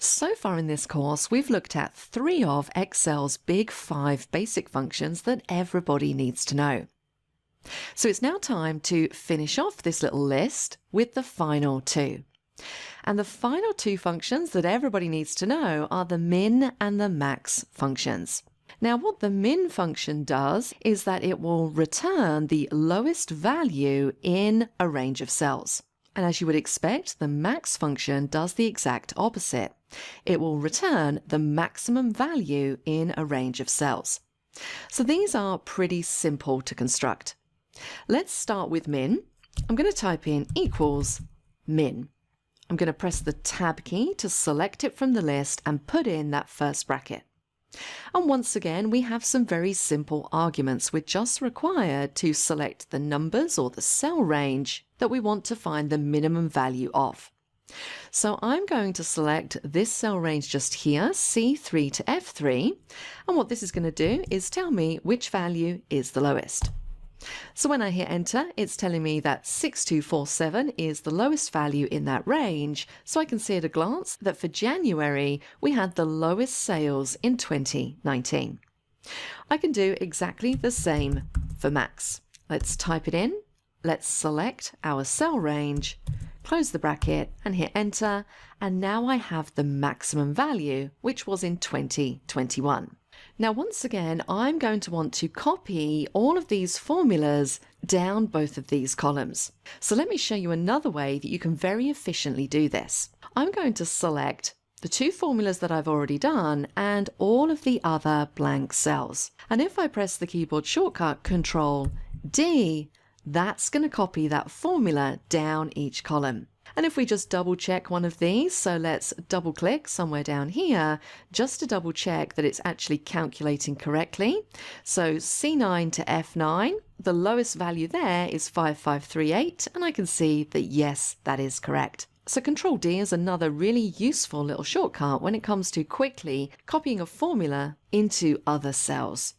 So far in this course, we've looked at 3 of Excel's big 5 basic functions that everybody needs to know. So it's now time to finish off this little list with the final 2. And the final 2 functions that everybody needs to know are the min and the max functions. Now, what the min function does is that it will return the lowest value in a range of cells. And as you would expect, the max function does the exact opposite. It will return the maximum value in a range of cells. So these are pretty simple to construct. Let's start with min. I'm going to type in equals min. I'm going to press the tab key to select it from the list and put in that first bracket. And once again, we have some very simple arguments. We're just required to select the numbers or the cell range that we want to find the minimum value of. So I'm going to select this cell range just here, C3 to F3, and what this is going to do is tell me which value is the lowest. So when I hit enter, it's telling me that 6247 is the lowest value in that range, so I can see at a glance that for January we had the lowest sales in 2019. I can do exactly the same for max. Let's type it in, let's select our cell range, close the bracket and hit enter, and now I have the maximum value, which was in 2021. Now, once again, I'm going to want to copy all of these formulas down both of these columns. So let me show you another way that you can very efficiently do this. I'm going to select the 2 formulas that I've already done and all of the other blank cells. And if I press the keyboard shortcut Control D, that's going to copy that formula down each column. And if we just double check one of these, so let's double click somewhere down here, just to double check that it's actually calculating correctly. So C9 to F9, the lowest value there is 5538, and I can see that yes, that is correct. So Control D is another really useful little shortcut when it comes to quickly copying a formula into other cells.